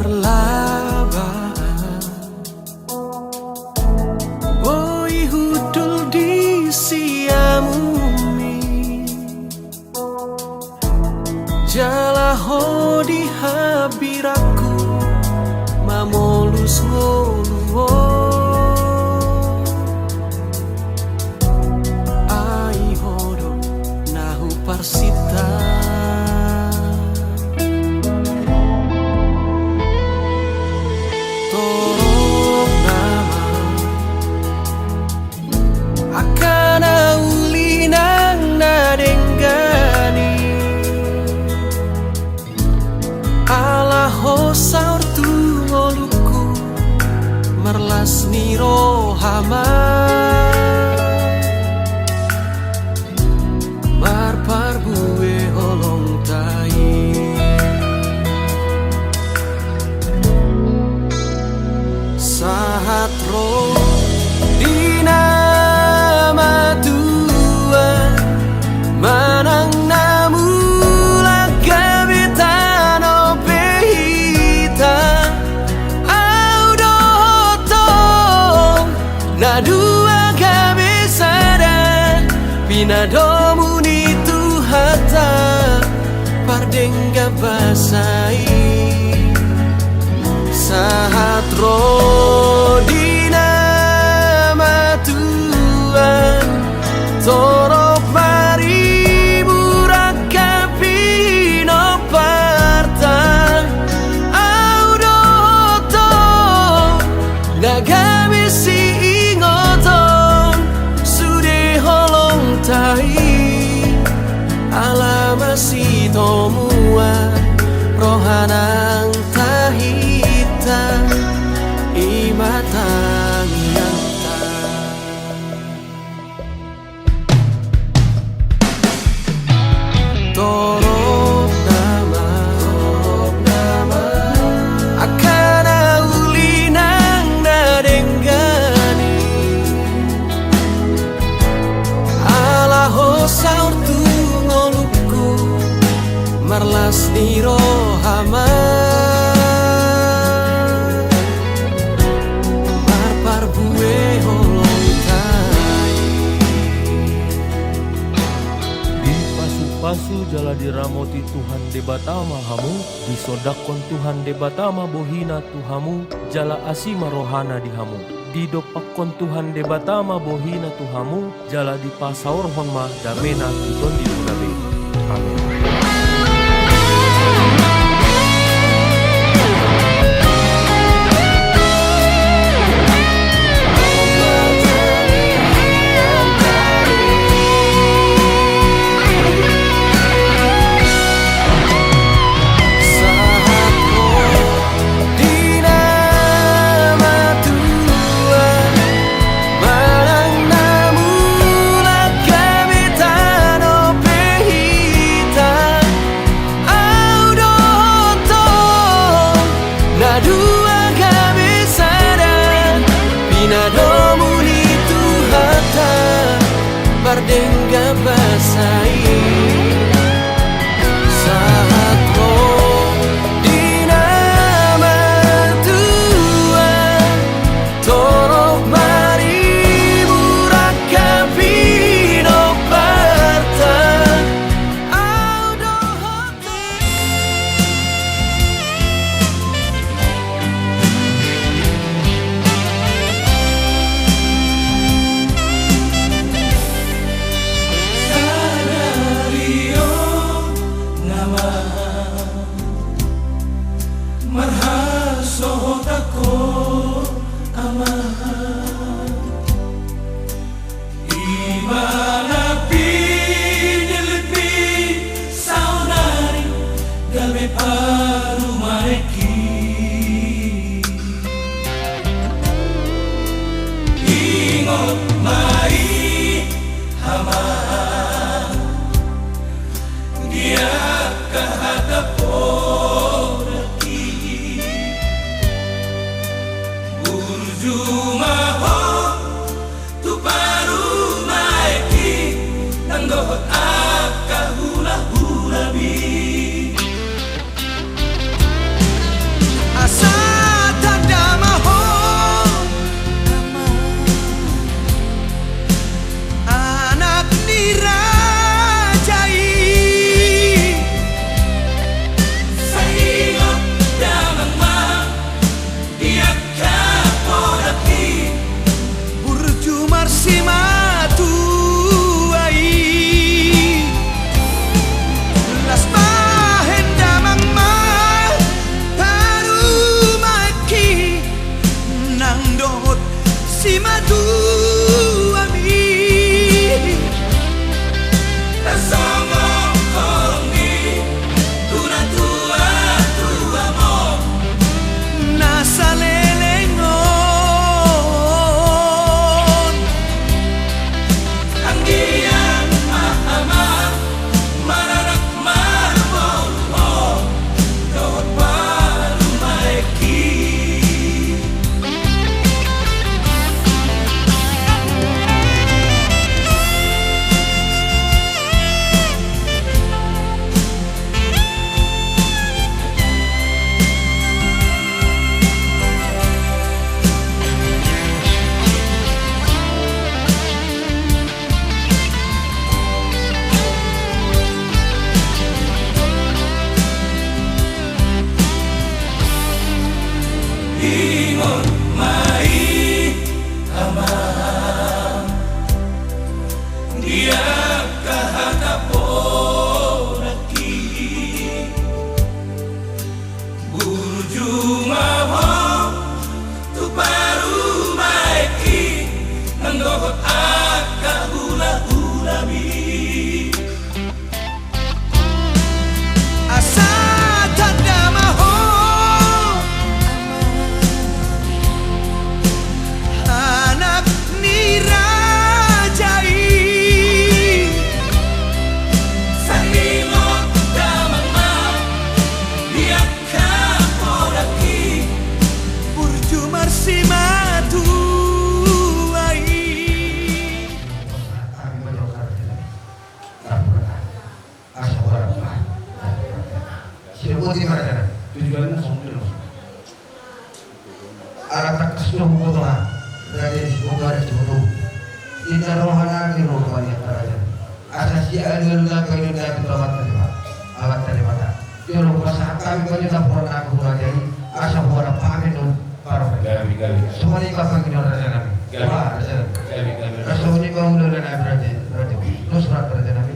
perlabahan. Oi hudul di siamumi, jalaho di habiraku mamolus ngoluo. Ai hodo nahu parsita, torok nama akan ulinang nadenggani alaho saur tu ngoluku merlas niro hama marpar bue holong tai sahat ro dina matua manang namu lagabitano pehita audotong na dua kabisada pinadomu ni tuhata pardengga basai sahat rodina matuan torok mari burakapi no partan audoto nagamisi ingoton sude holong tai alamasi tomua rohanang tahita imatang yanta torok nama akan ulinang nadenggani alaho saur tu ngoluku marlas niro hama marpar bue holong tai Di pasu-pasu jala diramoti Tuhan debatama hamu, disodakon Tuhan debatama bohina Tuhamu, jala asima rohana di hamu. Didopakon Tuhan debatama bohina Tuhamu, jala dipasaur honma damena kiton di lunabe. Amin. Bardengga basai sahat ro dina matua torok mari burakapi no partan audohote. Sana tujuannya sombong. Alat terkesuh mudah, dari sebuah itu. Kita rohana di rohani teraja. Asasi alullah kayu dah ketamat terima. Alat terima tak. Dia lupa kami banyak tak pernah aku belajar. Asa buat apa minum para. Gabi. Semua ini kapan kita raja nabi. Wah raja. Gabi. Rasul ini kau mula nabi raja. Terus raja nabi.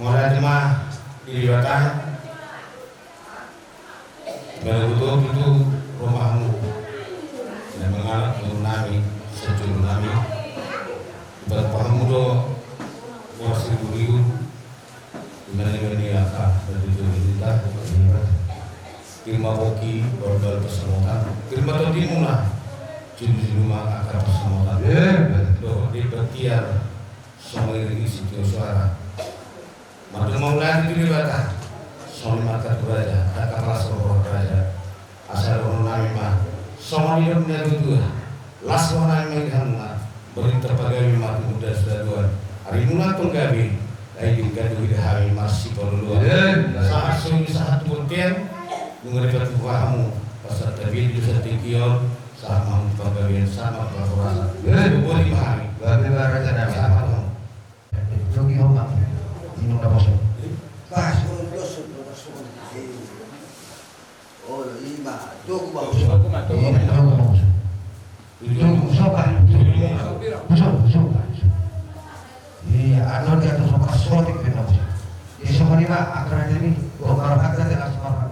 Mulai jemaah dilibatkan. Betul itu rumahmu. Dan mengalah nami sejuru nami. Berpahamu do kursi buriu. Dimana akan berdiri kita. Kirma hoki bordal persemotan. Kirma todimu lah. Curi rumah akan persemotan. Doh di bertiar semua ini situ suara. Maka mau lagi dilibatkan. Soalnya mata beraja, tak keras roh beraja. Asal orang nami mah, soalnya dia berdua. Las orang nami menghangat, berita pegawai mati muda sudah dua. Hari mula pun gabi, lagi juga duit hari masih perlu. Saat sunyi saat putian, mengerti pahamu. Pasal tapi itu setikion, saat mau pegawai sama perasaan. Boleh dipahami. Gabi baraja nabi apa dong? Jogi homak, ini udah masuk. Pas untuk oh lima jogo bagus iya, anu dia tuh suka sotik benar. Di semua ini mah akan ini, orang akan tidak semua akan.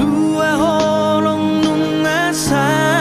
Dua holong nungasan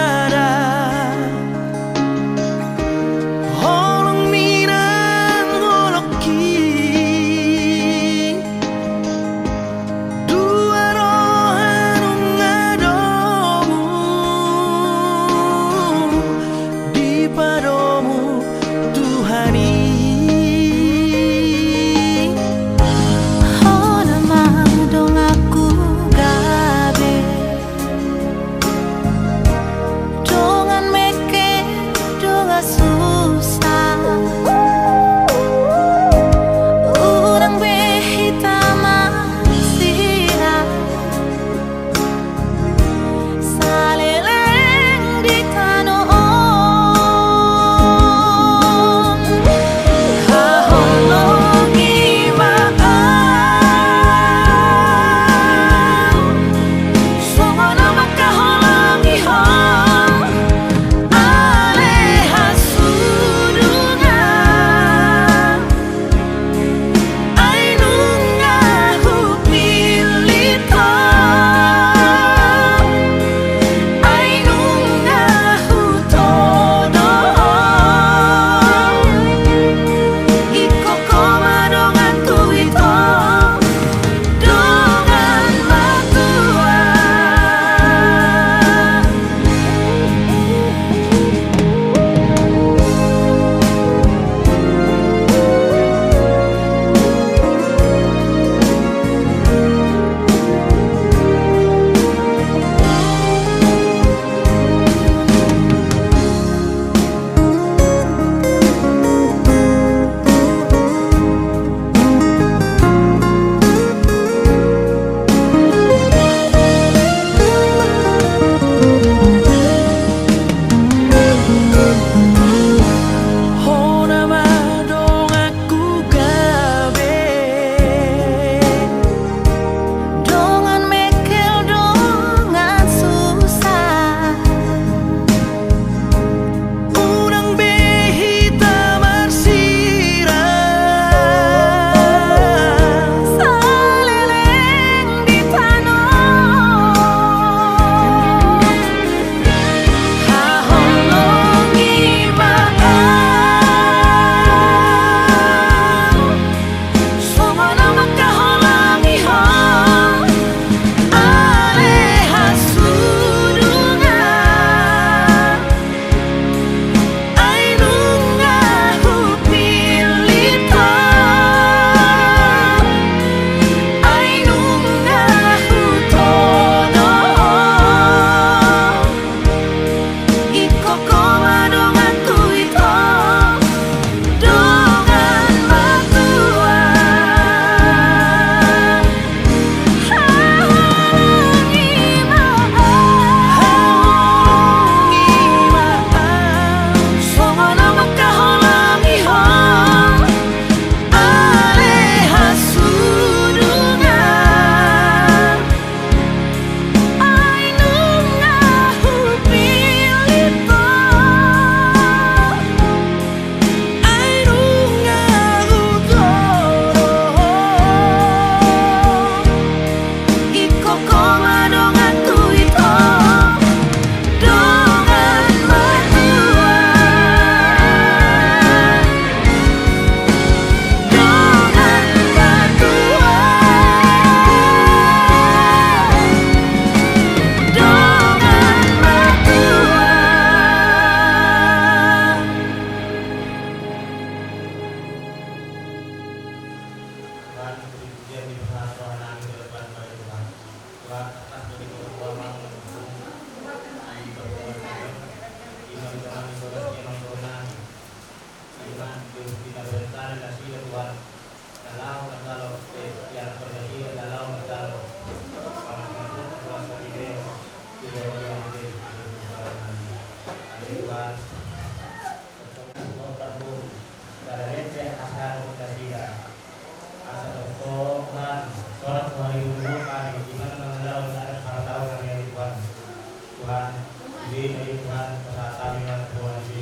Jadi ini Tuhan kesehatan yang Tuhan di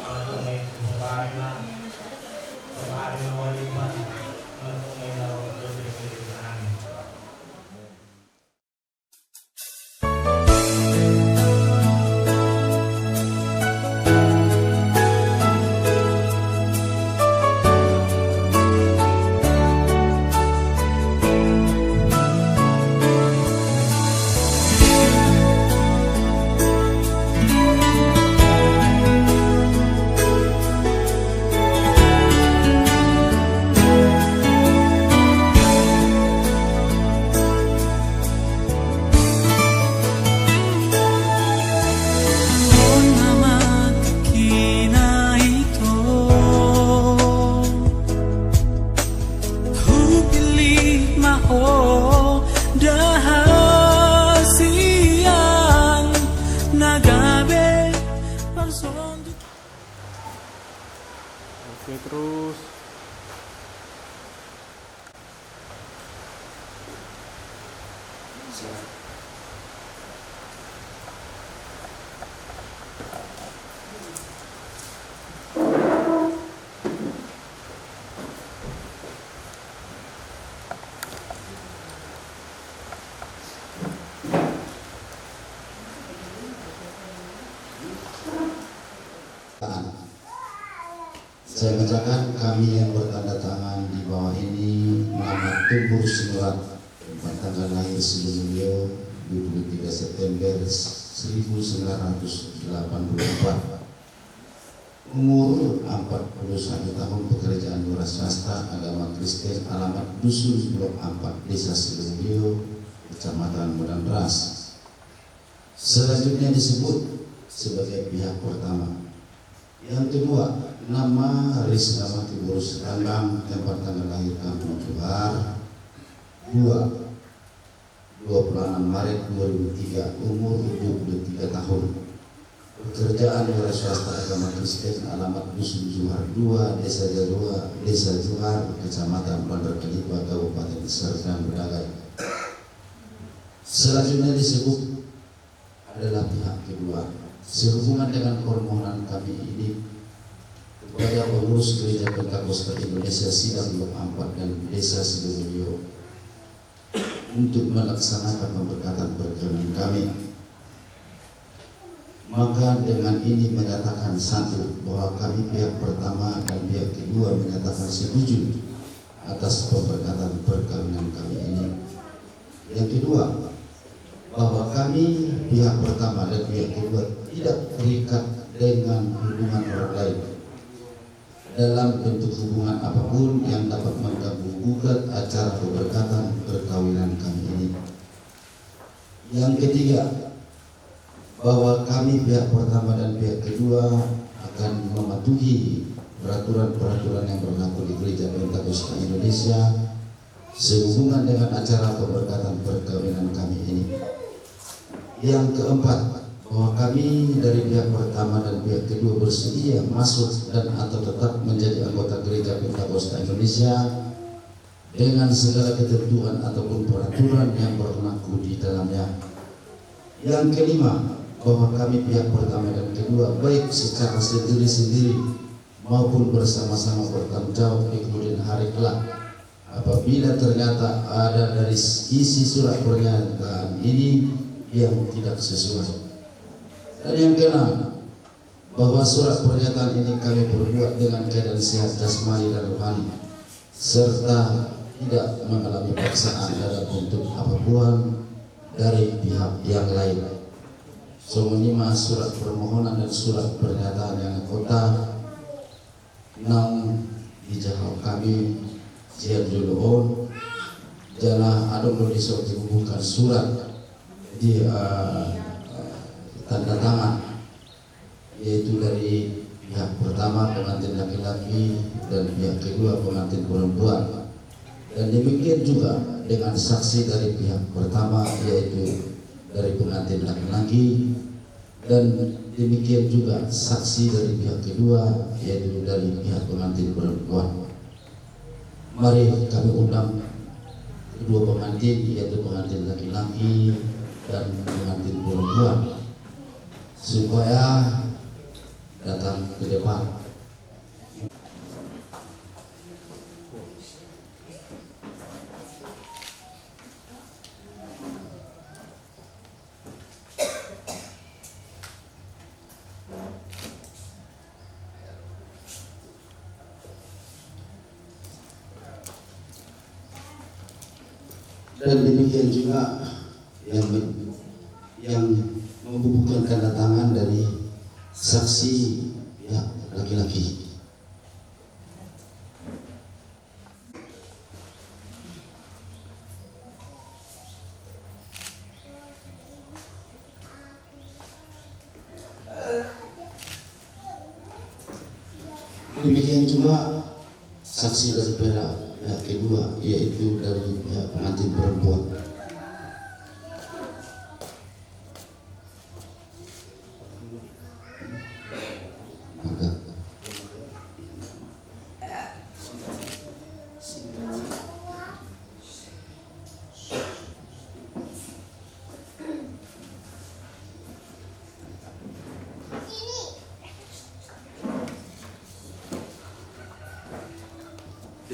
untuk mengurangi kemarin wanita untuk mengurangi kesulitan. Oke, terus saya bacakan kami yang bertanda tangan di bawah ini nama Tumpur Surat tanggal lahir sebelum beliau 23 September 1984, umur 41 tahun, pekerjaan lurah swasta, agama Kristen, alamat Dusun Blok 4, Desa Silunggio, Kecamatan Medan Ras. Selanjutnya disebut sebagai pihak pertama. Yang kedua, nama Risna Mati Burus Rambang, tempat tanggal lahir Kampung Johar, 26 Maret 2003, umur 23 tahun, pekerjaan lurah swasta, agama Kristen, alamat Dusun Johar 2, Desa Johar, Kecamatan Bandar Kalipa, Kabupaten Serdang Bedagai. Selanjutnya disebut adalah pihak kedua. Sehubungan dengan permohonan kami ini kepada pengurus Gereja Pentakosta Indonesia Sidang Blok 4 dan Desa Sidonulyo untuk melaksanakan pemberkatan perkebunan kami, maka dengan ini menyatakan satu, bahwa kami pihak pertama dan pihak kedua menyatakan setuju atas pemberkatan perkawinan kami ini. Yang kedua, bahwa kami pihak pertama dan pihak kedua tidak terikat dengan hubungan orang lain dalam bentuk hubungan apapun yang dapat mengganggu gugat acara pemberkatan perkawinan kami ini. Yang ketiga, bahwa kami pihak pertama dan pihak kedua akan mematuhi peraturan-peraturan yang berlaku di Gereja Pentakosta Indonesia sehubungan dengan acara pemberkatan perkawinan kami ini. Yang keempat, bahwa kami dari pihak pertama dan pihak kedua bersedia masuk dan atau tetap menjadi anggota Gereja Pentakosta Indonesia dengan segala ketentuan ataupun peraturan yang berlaku di dalamnya. Yang kelima, bahwa kami pihak pertama dan kedua baik secara sendiri-sendiri maupun bersama-sama bertanggung jawab di kemudian hari kelak apabila ternyata ada dari isi surat pernyataan ini yang tidak sesuai. Dan yang keenam, bahwa surat pernyataan ini kami berbuat dengan keadaan sehat jasmani dan rohani serta tidak mengalami paksaan dalam bentuk apapun dari pihak yang lain. Semenima surat permohonan dan surat pernyataan yang kota nang dijawab kami siap dulu jangan ada bisa dihubungkan surat di tanda tangan, yaitu dari pihak pertama pengantin laki-laki dan pihak kedua pengantin perempuan, dan demikian juga dengan saksi dari pihak pertama yaitu dari pengantin laki-laki, dan demikian juga saksi dari pihak kedua yaitu dari pihak pengantin perempuan. Mari kami undang kedua pengantin yaitu pengantin laki-laki dan pengantin perempuan supaya datang ke depan. Dan demikian juga yang membubuhkan tanda tangan dari saksi pihak laki-laki. Demikian juga saksi dari pihak kedua, yaitu dari pihak pengantin perempuan. Maka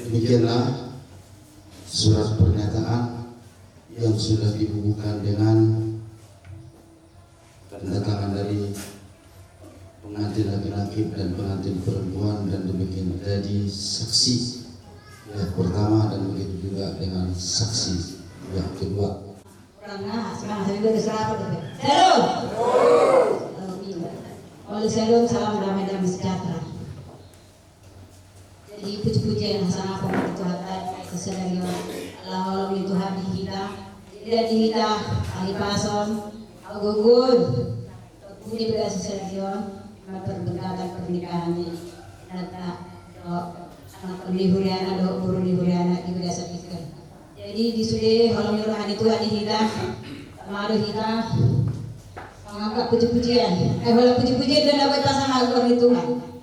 demikianlah surat pernyataan yang sudah dibubuhkan dengan tanda tangan dari pengantin laki-laki dan pengantin perempuan, dan demikian jadi saksi yang pertama dan begitu juga dengan saksi yang kedua. Shalom, salam damai dan sejahtera. Jadi puji-pujian sama pemerintah Tuhan kesedarian Allah itu hadi kita tidak kita ahli pason agugun puji pada sesedarian memperberkatan pernikahan ini data anak pelihuriana do buru lihuriana di beda sapikan. Jadi di sude kalau nyuruhan itu hadi kita kemarin kita mengangkat puji-pujian kalau puji-pujian dan dapat pasangan agung Tuhan.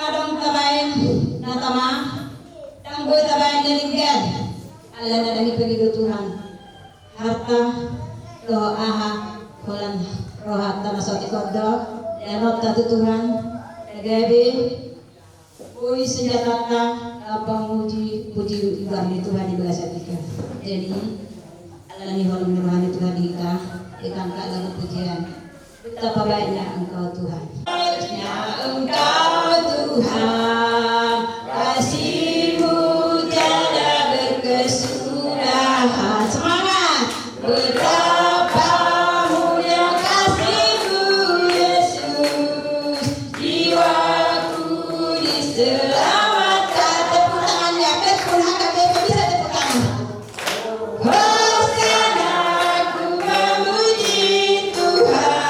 Dong tabayan natama dang boy tabayan daninggan Allah na dami pagido Tuhan harta loho aha kolan rohat na masoti koddo danot tatu Tuhan nagabi boy senjata abang puji ibar ni Tuhan di belas atika. Jadi Allah ni holong rohani Tuhan kita ikan ka lagu pujian betapa baiknya Engkau Tuhan. Engkau Tuhan, kasih-Mu tiada berkesudahan. Semangat! Betapa mulia kasih-Mu Yesus, jiwaku diselamatkan. Tepuk tangannya, tepuk tangan, bisa tepuk tangan. Hosana, ku memuji Tuhan.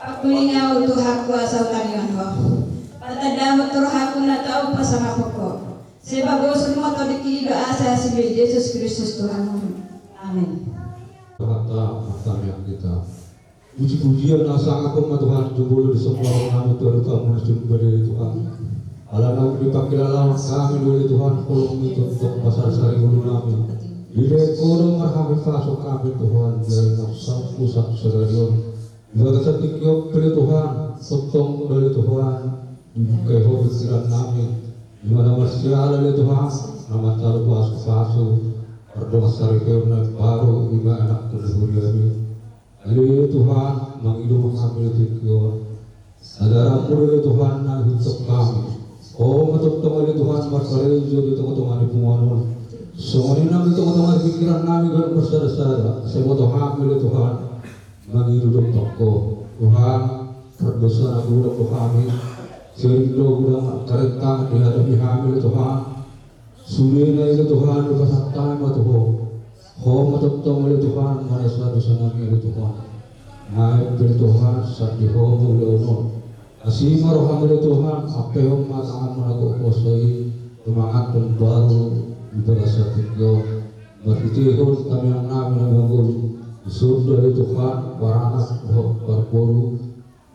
Pakulingaw Tuhan kuasa utanian ho. Patadamot rohakun na tao pa sa mapoko. Sebab semua to dikili doa saya sebagai Yesus Kristus Tuhan. Amin. Kata yang kita puji-pujian nasa aku Tuhan jumbo di semua nama Tuhan kamu beri Tuhan. Allah nama dipakilalah kami oleh Tuhan kolom itu untuk pasar sari ulu kami. Bila kurang marhamit kasih kami Tuhan dari nafsu pusat sedarion. Bila ketika pilih Tuhan, sokong dari Tuhan, dibuka pikiran kami. Di mana manusia dari Tuhan, nama taruh pasu doa sarikana baru iba anak terhuri kami. Haleluya Tuhan, menghidup kami Tuhan. Saudara murid Tuhan na hidup kami. Oh, matutong Tuhan berkali jadi tengah-tengah di penguangan. Soalnya nabi tengah-tengah pikiran nabi kan bersara-sara. Semua Tuhan menghidup toko Tuhan berdosa nabi kami. Sehingga udah kereta dihadapi hamil Tuhan. Sulinya itu Tuhan berkasatan Tuhan. Oh, matutong Tuhan mana dosa nabi Tuhan. Naik dari Tuhan saat di homo leonon. Asih maroham dari Tuhan apa yang matangan melakukan kosoi semangat dan baru ibadah setiap berpikir kami yang nabi menggul surga dari Tuhan baranak berporu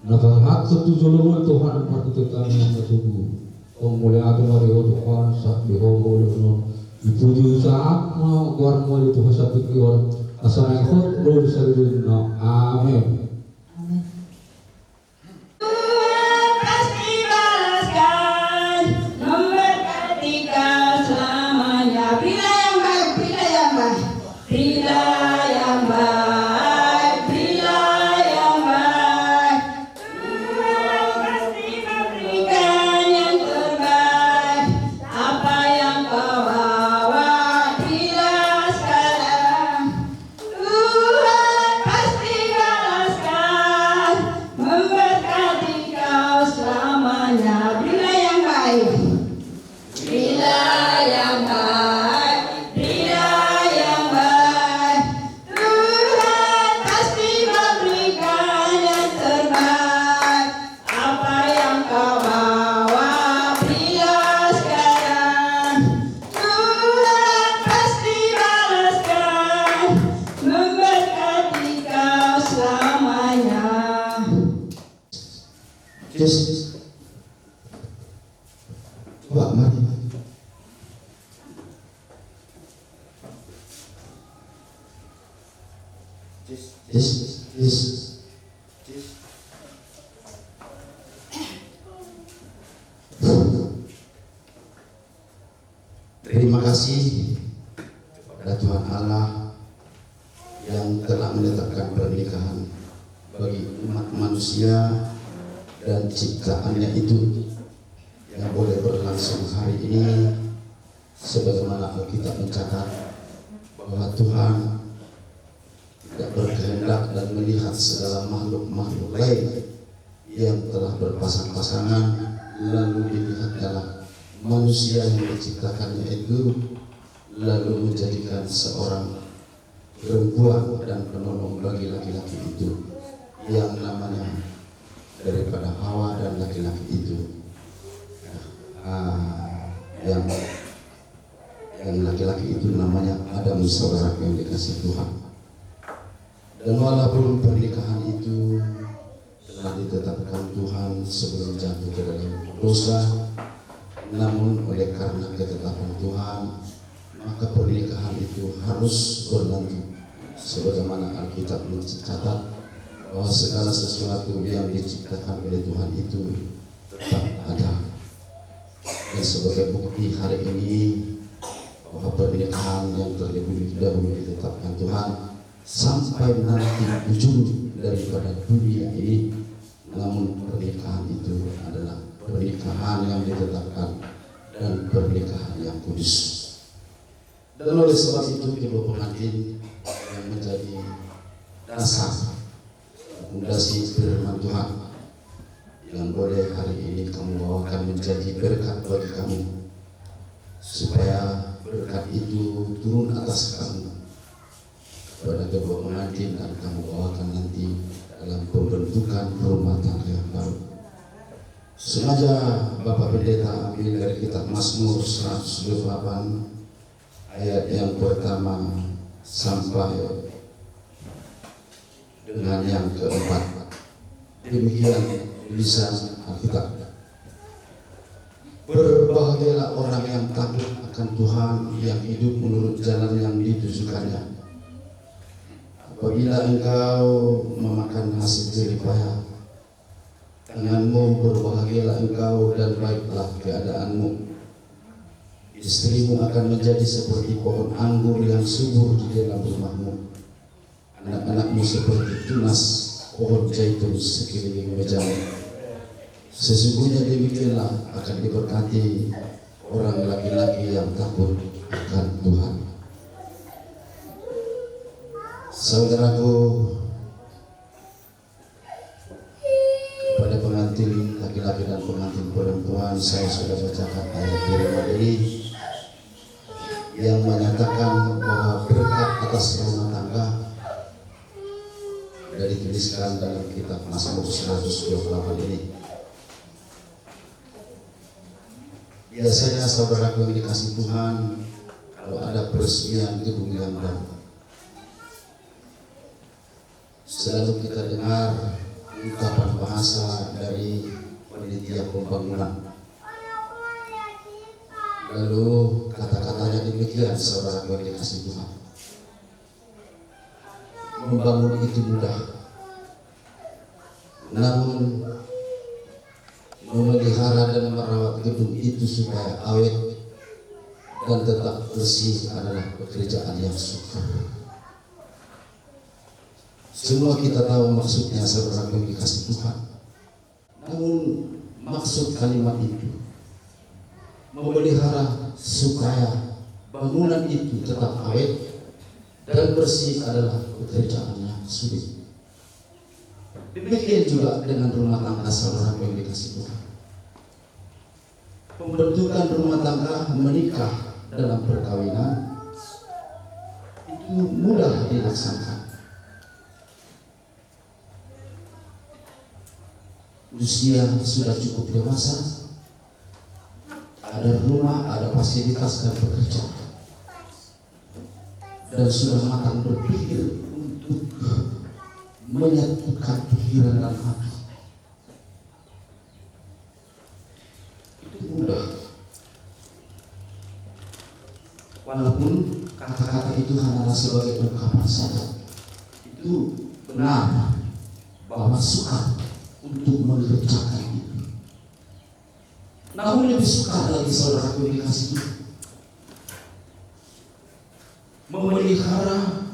nafahat setuju lumun Tuhan berpikir kami yang bertubuh pemuliaan dari Tuhan saat di homo leonon dipuji saat mau warna dari Tuhan saat pikir asal yang hot roh disaririn amin. Yes. Coba mari. Yes. Terima kasih kepada Tuhan Allah yang telah menetapkan pernikahan bagi umat manusia dan ciptaannya itu yang boleh berlangsung hari ini, sebagaimana Alkitab mencatat bahwa Tuhan tidak berkehendak dan melihat segala makhluk-makhluk lain yang telah berpasang-pasangan lalu dilihat dalam manusia yang diciptakannya itu lalu menjadikan seorang perempuan dan penolong bagi laki-laki itu yang namanya daripada Hawa dan laki-laki itu yang laki-laki itu namanya Adam, saudara yang dikasih Tuhan. Dan walaupun pernikahan itu telah ditetapkan Tuhan sebelum jatuh ke dalam dosa, namun oleh karena ketetapan Tuhan maka pernikahan itu harus berlanjut sebagaimana Alkitab mencatat bahwa segala sesuatu yang diciptakan oleh Tuhan itu tetap ada. Dan sebagai bukti hari ini bahwa pernikahan yang terlebih dahulu ditetapkan Tuhan sampai nanti ujung daripada dunia ini, namun pernikahan itu adalah pernikahan yang ditetapkan dan pernikahan yang kudus. Dan oleh sebab itu kedua pengantin yang menjadi dasar fondasi firman Tuhan yang boleh hari ini kamu bawakan menjadi berkat bagi kamu, supaya berkat itu turun atas kamu kepada kedua pengantin dan kamu bawakan nanti dalam pembentukan rumah tangga yang baru. Sengaja Bapak Pendeta ambil dari kitab Mazmur 128 ayat yang pertama sampai dengan yang keempat. Demikian tulisan Alkitab. Berbahagialah orang yang takut akan Tuhan, yang hidup menurut jalan yang ditujukannya. Apabila engkau memakan hasil jerih payah, tanganmu berbahagialah engkau dan baiklah keadaanmu. Istrimu akan menjadi seperti pohon anggur yang subur di dalam rumahmu. Anak-anakmu seperti tunas pohon zaitun sekeliling mejamu. Sesungguhnya demikianlah akan diberkati orang laki-laki yang takut akan Tuhan. Saudaraku, kepada pengantin laki-laki dan pengantin perempuan, saya sudah bacakan ayat firman ini yang menyatakan bahwa berkat atas rumah tangga dari dituliskan dalam kitab Mazmur 128 ini. Biasanya saudaraku yang dikasih Tuhan, kalau ada peresmian gedung yang baru, selalu kita dengar ungkapan bahasa dari panitia pembangunan. Lalu kata-katanya demikian, saudaraku yang dikasih Tuhan. Membangun itu mudah, namun memelihara dan merawat gedung itu supaya awet dan tetap bersih adalah pekerjaan yang sukar. Semua kita tahu maksudnya, saudara yang dikasih Tuhan. Namun maksud kalimat itu memelihara supaya bangunan itu tetap awet dan bersih adalah pekerjaan yang sulit. Demikian juga dengan rumah tangga saudara yang dikasih Tuhan. Pembentukan rumah tangga, menikah dalam perkawinan itu mudah dilaksanakan. Usia sudah cukup dewasa, ada rumah, ada fasilitas dan pekerjaan, dan sudah matang berpikir untuk menyatukan pikiran dan hati. Itu mudah. Walaupun kata-kata itu hanyalah sebagai ungkapan saja, itu benar bahwa sukar untuk mengerjakan itu. Namun lebih sukar lagi saudaraku yang dikasih Tuhan, memelihara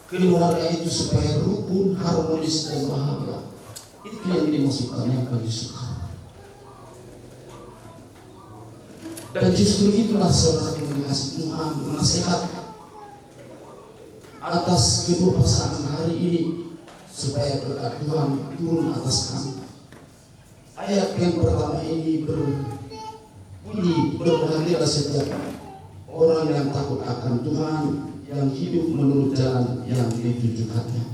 keluarga itu supaya rukun, harmonis dan bahagia. Itu yang dimasukkan yang paling sukar. Dan justru itulah saudara yang dikasih Tuhan nasihat atas kedua pasangan hari ini supaya berkat Tuhan turun atas kami. Ayat yang pertama ini berbunyi, berbahagialah setiap orang yang takut akan Tuhan, yang hidup menurut jalan yang ditunjukkannya.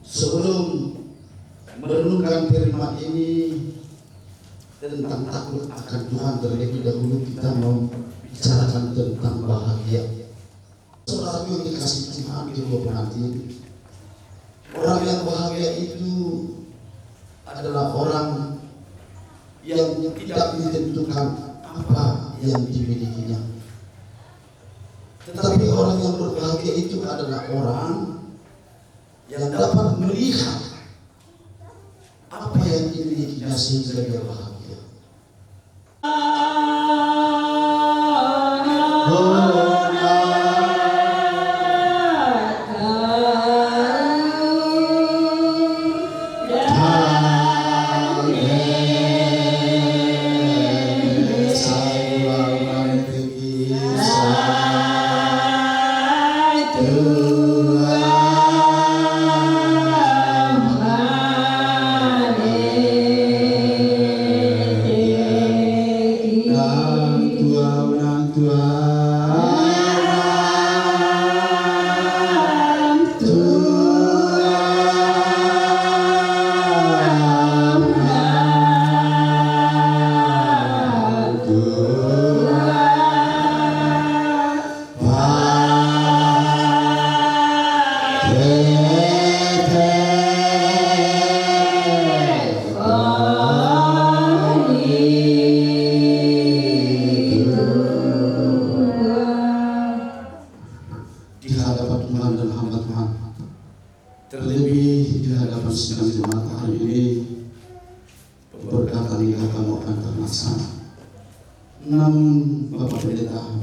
Sebelum merenungkan firman ini tentang takut akan Tuhan, terlebih dahulu kita mau bicarakan tentang bahagia. Saudara yang dikasih Tuhan, kedua pengantin, orang yang bahagia itu adalah orang yang tidak ditentukan apa yang dimilikinya. Tetapi orang yang berbahagia itu adalah orang yang dapat melihat apa yang dimilikinya sehingga dia bahagia.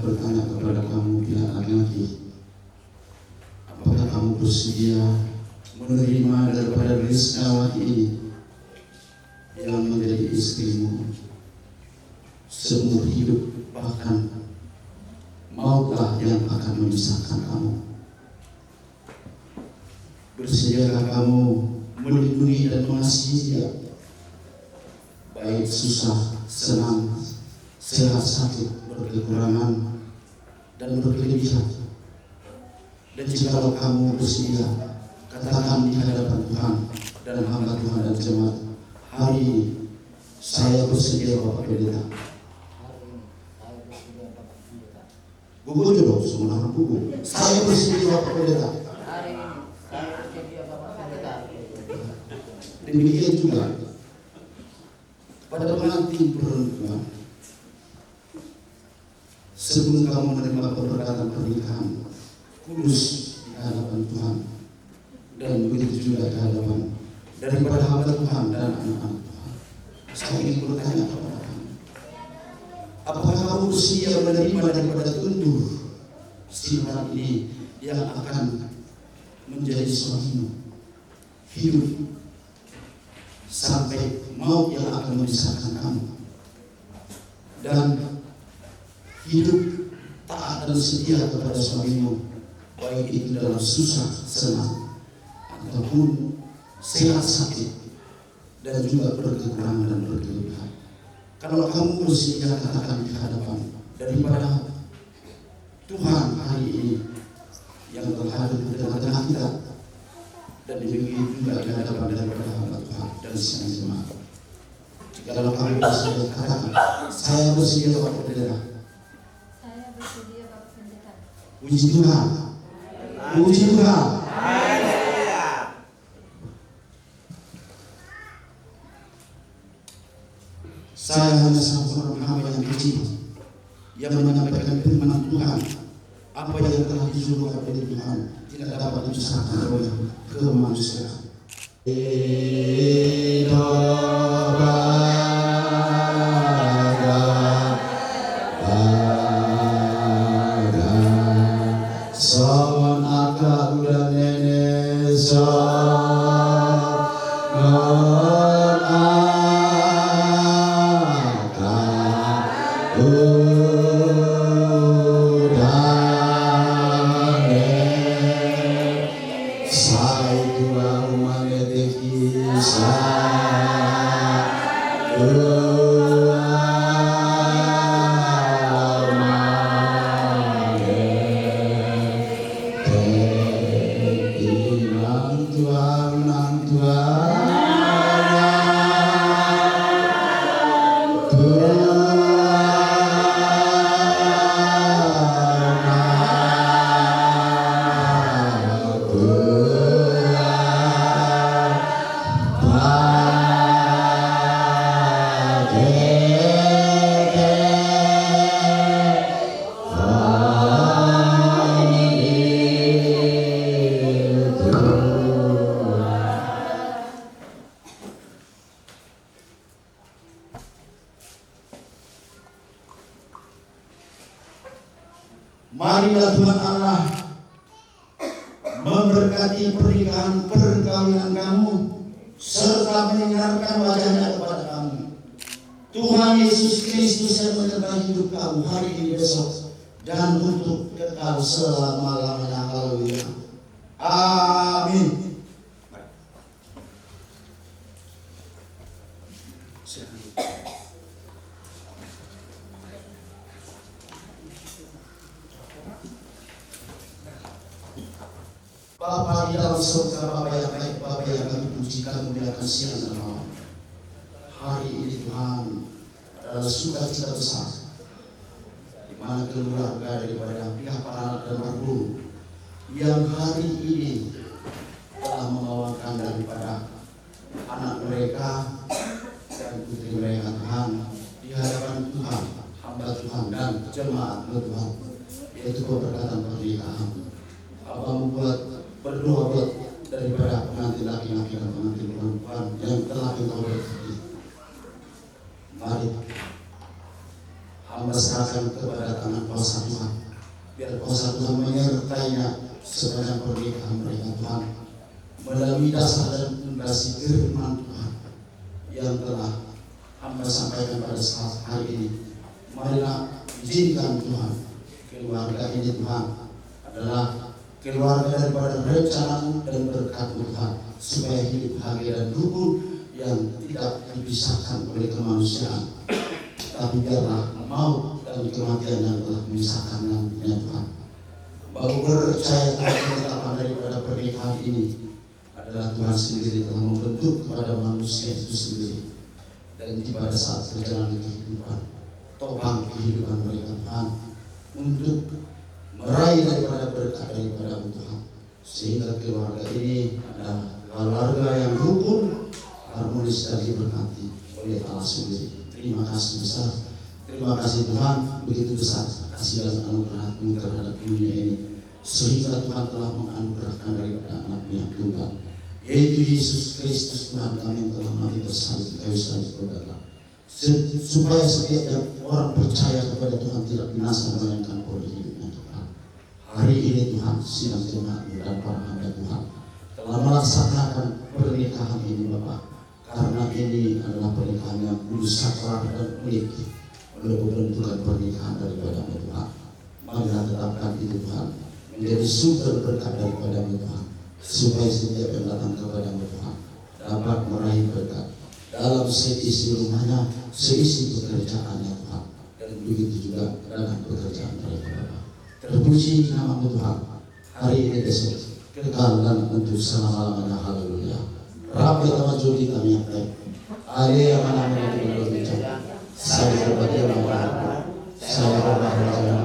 bertanya kepada kamu pihak laki-laki, apakah kamu bersedia menerima daripada Rizkawati ini yang menjadi istrimu seumur hidup, bahkan mautlah yang akan memisahkan kamu? Bersediakah kamu melindungi dan mengasihi dia, baik susah, senang, sehat, sakit, berkekurangan, dan berkelebihan? Dan jikalau kamu bersedia, katakan di hadapan Tuhan dan hamba Tuhan dan jemaat, hari ini saya bersedia Bapak Pendeta. Gugur dulu, semua orang gugur. Saya bersedia Bapak Pendeta. Demikian juga pada pengantin perempuan, sebelum kamu menerima pemberkatan pernikahan, kudus di hadapan Tuhan, dan begitu juga di hadapan daripada hamba Tuhan dan anak-anak Tuhan. Saya ingin bertanya kepada kamu, apakah kamu bersedia menerima daripada tuntur sinar ini yang akan menjadi suamimu, hidup sampai maut yang akan memisahkan kamu, dan hidup taat dan setia kepada suamimu, baik itu dalam susah, senang, ataupun sehat, sakit, dan juga berkekurangan dan berkelebihan. Kalau kamu bersedia, katakan di hadapan daripada Tuhan hari ini yang terhadir di tengah-tengah kita, dan demikian juga di hadapan daripada hamba Tuhan dan sidang jemaat. Jikalau kamu bersedia, katakan, saya bersedia Bapak Pendeta. Saya bersedia Bapak Pendeta. Puji Tuhan. Puji Tuhan. Saya hanya seorang hamba yang kecil yang menyampaikan firman Tuhan. Apa yang telah disuruh oleh Tuhan tidak dapat dipisahkan oleh kemanusiaan. Son aka udah nenek Marilah Tuhan Allah memberkati pernikahan perkawinan kamu serta menyinarkan wajahnya kepada kamu. Tuhan Yesus Kristus yang menyertai hidup kamu hari ini, besok, dan untuk kekal selama-lamanya. Haleluya. Amin. Bapa di dalam surga, Bapa yang baik, Bapa yang kami pujikan, muliakan siang dan malam. Hari ini Tuhan adalah sukacita besar, di mana keluarga daripada pihak para dan guru yang hari ini telah membawakan daripada anak mereka dan putri mereka Tuhan di hadapan Tuhan, hamba Tuhan dan jemaat Tuhan, yaitu keberkatan pernikahan. Apa membuat berdoa buat daripada pengantin laki-laki dan pengantin perempuan yang telah kita berkati. Mari hamba serahkan kepada tangan kuasa Tuhan. Biar kuasa Tuhan menyertainya sepanjang pernikahan mereka Tuhan, melalui dasar dan fondasi firman Tuhan yang telah hamba sampaikan pada saat hari ini. Marilah izinkan Tuhan keluarga ini Tuhan adalah keluarga daripada rencana-Mu dan berkat-Mu Tuhan, supaya hidup bahagia dan rukun yang tidak dipisahkan oleh kemanusiaan, tapi biarlah maut dan kematian yang telah memisahkan nantinya Tuhan. Bahwa percaya Tuhan ketetapan daripada pernikahan ini adalah Tuhan sendiri telah membentuk kepada manusia itu sendiri, dan pada saat perjalanan kehidupan, topang kehidupan mereka Tuhan, untuk meraih daripada berkat daripada Tuhan, sehingga keluarga ini adalah keluarga yang rukun, harmonis dan diberkati oleh Allah sendiri. Terima kasih besar, terima kasih Tuhan, begitu besar kasih dan anugerah-Mu terhadap dunia ini, sehingga Tuhan telah menganugerahkan daripada anak-Mu yang tunggal, yaitu Yesus Kristus Tuhan kami yang telah mati bersalib di kayu salib Golgota, supaya setiap orang percaya kepada Tuhan tidak binasa melainkan oleh hidupnya Tuhan. Hari ini Tuhan sidang jemaat-Mu dan para hamba Tuhan telah melaksanakan pernikahan ini Bapak, karena ini adalah pernikahan yang kudus, sakral dan unik oleh pembentukan pernikahan daripada Tuhan. Marilah tetapkan itu Tuhan menjadi sumber berkat daripada Tuhan, supaya setiap yang datang kepada Tuhan dapat meraih berkat dalam seisi rumahnya, seisi pekerjaannya Tuhan, dan begitu juga dalam pekerjaan mereka Bapak. Terpuji nama-Mu Tuhan, hari ini besok kekal dan untuk selama-lamanya. Haleluya. Rabbi tawajudi kami yang baik, alih mana menjadi berbicara. Saya berbahagia bahwa saya berbahagia,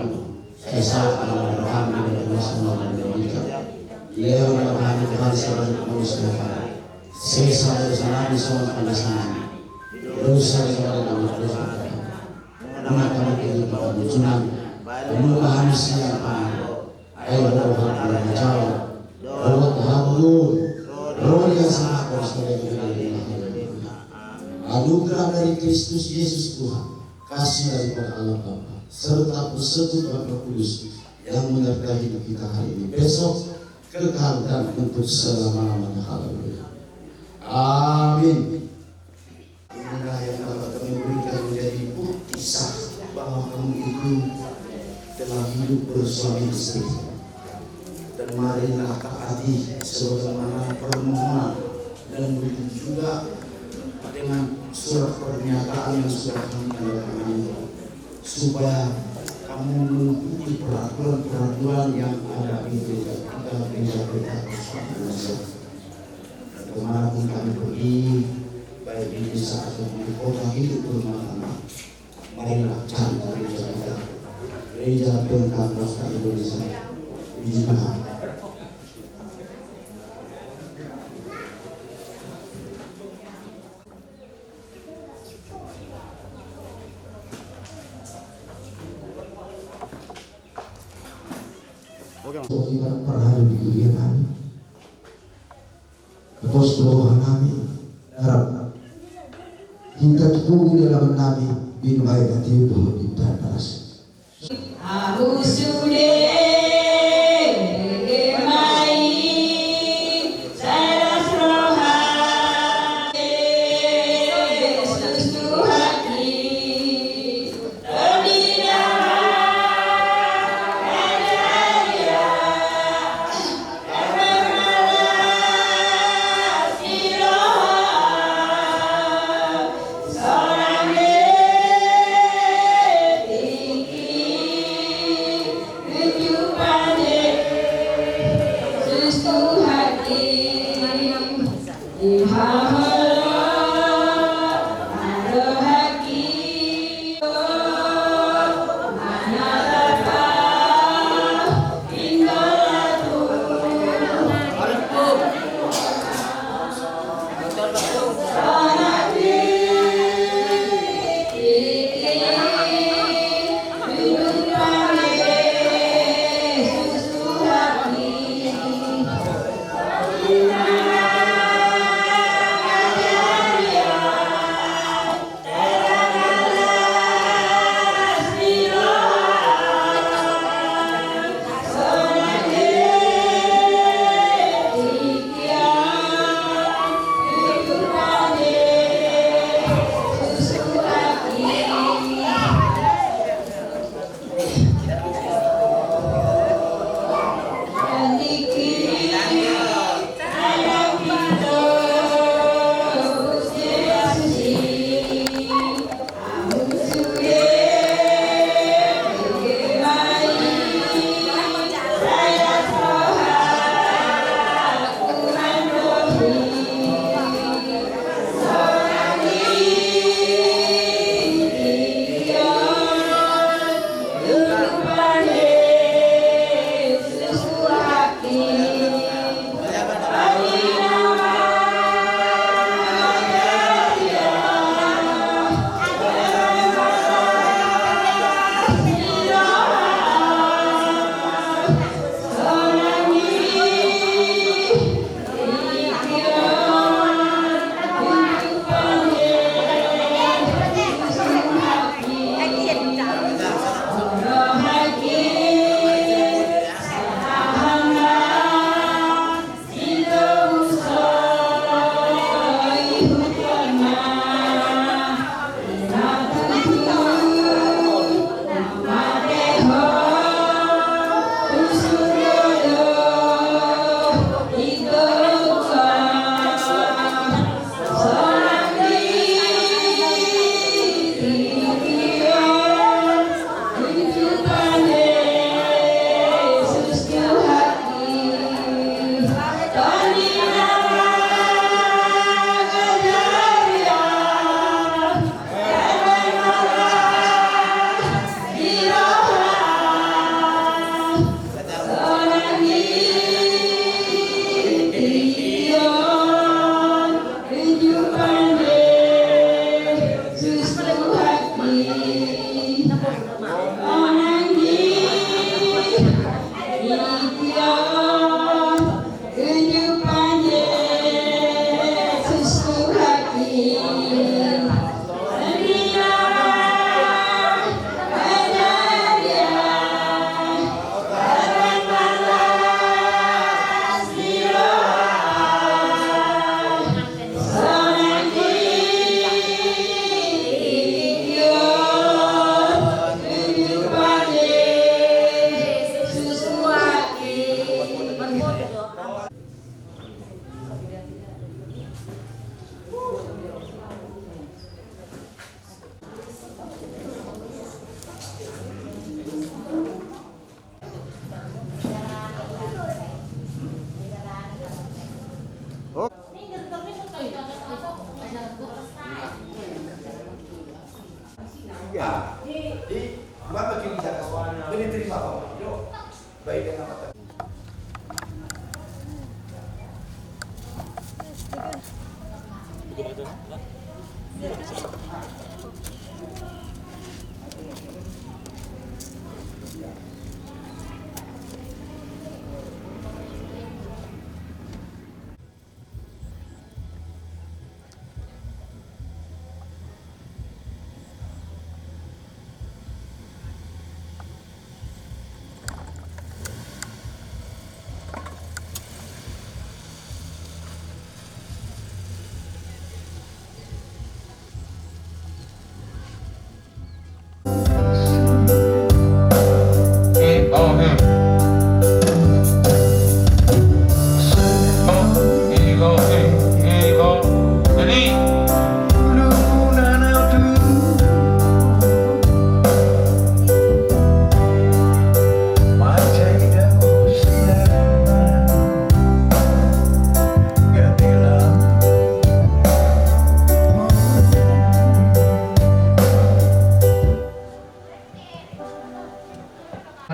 saya sangat berbahagia dengan semua yang berbicara. Ia berbahagia Tuhan sebagai manusia. Saya sangat bersenang di semua pada sana. Dosa saya dalam dosa. Maka kami kepada tujuan, penuh siang air roh yang jauh, roh hamur, roh yang sangat bersedia. Anugerah dari Kristus Yesus Tuhan, kasih daripada Allah Bapa, serta persekutuan Roh Kudus yang menyertai hidup kita hari ini, besok, kekal dan untuk selama-lamanya. Haleluya. Amin. Inilah yang dapat kami berikan menjadi bukti sah bahwa kamu itu telah hidup bersuami istri. Dan marilah taati sebagaimana permohonan, dan begitu juga dengan surat pernyataan yang sudah kami tanda-tangani, supaya kamu mengikuti peraturan-peraturan yang ada di gereja kita. Kemanapun kami pergi, baik di desa atau di kota, hidup berumah tangga, marilah cari gereja kita, gereja Pentakosta Indonesia. Puji Tuhan. Kita perhari di dunia kami, atas doa kami, harap kita tunggu dalam kami, minum air hati Tuhan di panas. Aku sudah you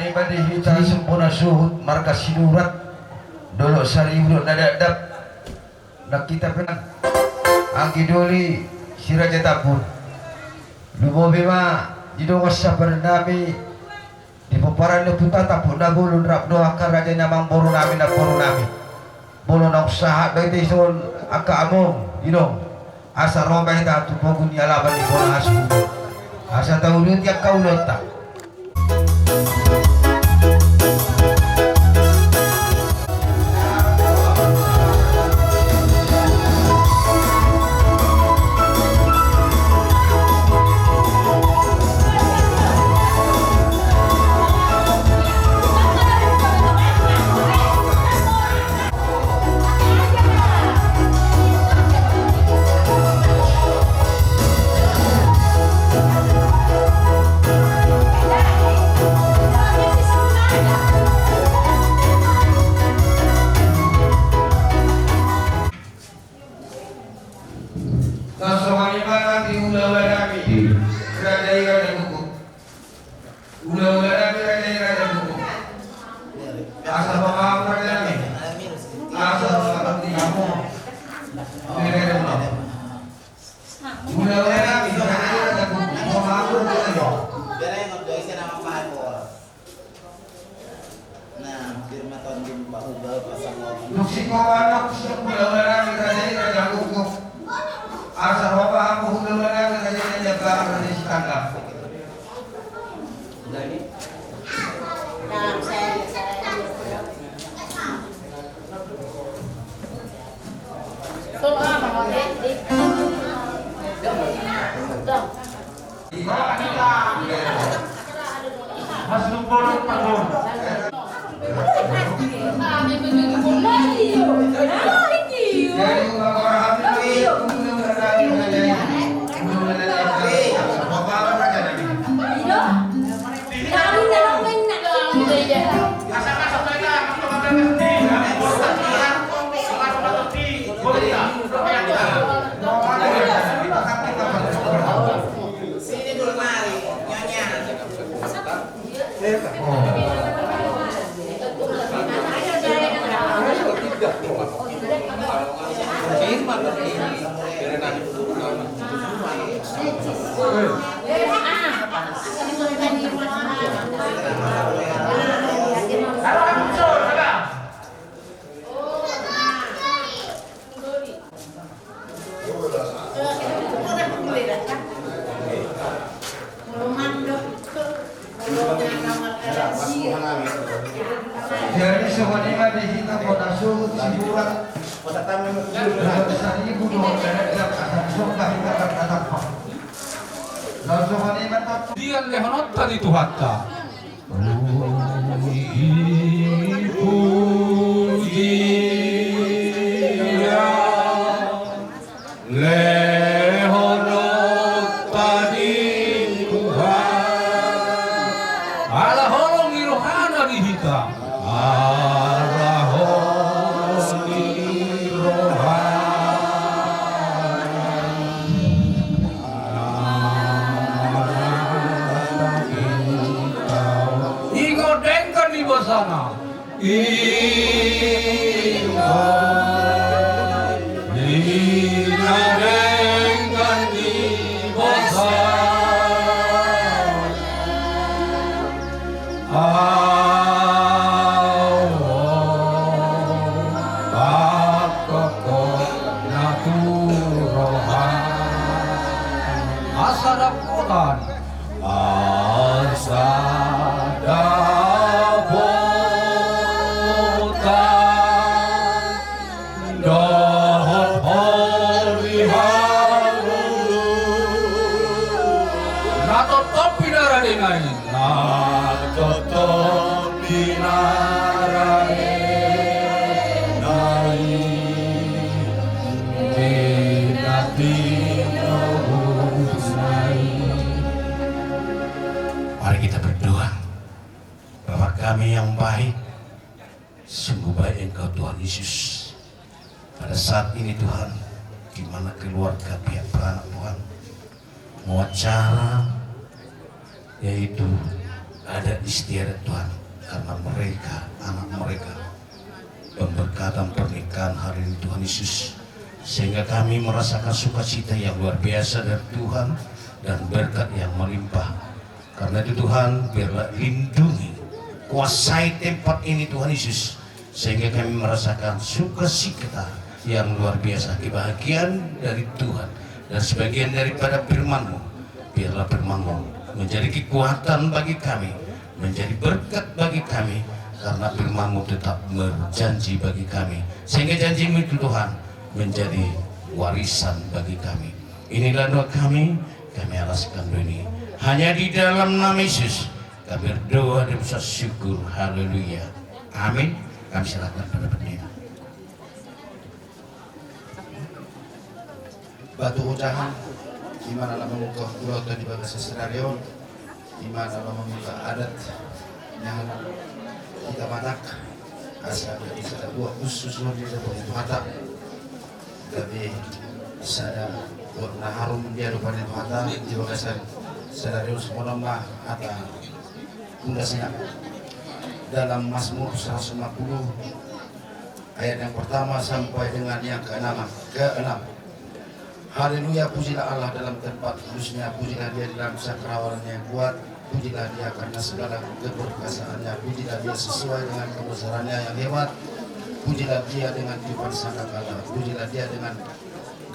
Ibadi hita sempurna suhud markas sinurat dolo sari ulo nadadap nak kita penang angki doli siraja tabur lubo bima jidowas sabar nami di peparan le puta tapun nabulun rap doa karaja namang boru nami na boru nami bolo na usaha doi tison aka among dino asa roba hita tu pogun yalaban di bola asu asa taulun yak kaulota. Jadi sebenarnya di kita podasuh siburan besar ibu dong dan suka kita kata apa? Lalu sebenarnya mantap. Dia lehonot tadi tu hatta. Lehonot tadi Tuhan. Allah holong irohana di kita. dengkan di basana. Iba Nina dengkan di basana. Asadaputan dohot horiharu natotopi naradenai natotopi naradenai dinati. Mari kita berdoa. Bapa kami yang baik, sungguh baik Engkau Tuhan Yesus. Pada saat ini Tuhan, di mana keluarga pihak beranak Tuhan mau acara, yaitu ada istiadat Tuhan, karena mereka, anak mereka, pemberkatan pernikahan hari ini Tuhan Yesus, sehingga kami merasakan sukacita yang luar biasa dari Tuhan dan berkat yang melimpah. Karena itu Tuhan, biarlah lindungi, kuasai tempat ini Tuhan Yesus, sehingga kami merasakan sukacita yang luar biasa, kebahagiaan dari Tuhan dan sebagian daripada firman-Mu. Biarlah firman-Mu menjadi kekuatan bagi kami, menjadi berkat bagi kami, karena firman-Mu tetap berjanji bagi kami, sehingga janji-Mu itu Tuhan menjadi warisan bagi kami. Inilah doa kami alaskan doa ini hanya di dalam nama Yesus kami berdoa dan berusaha syukur. Haleluya, amin. Kami silakan pada pendeta. Batu ucahan Iman Allah membuka pulau di bagasi senario. Iman Allah membuka adat yang kita matak asal kita buat khusus di depan itu hata. Tapi saya buat harum dia depan itu hata di bagasi senario semua mah hata pundasnya. Dalam Mazmur 150 ayat yang pertama sampai dengan yang ke-6. Haleluya, pujilah Allah dalam tempat kudusnya, pujilah dia dalam sakrawannya yang kuat, pujilah dia karena segala keperkasaannya, pujilah dia sesuai dengan kebesarannya yang hebat, pujilah dia dengan tiupan sangkakala, pujilah dia dengan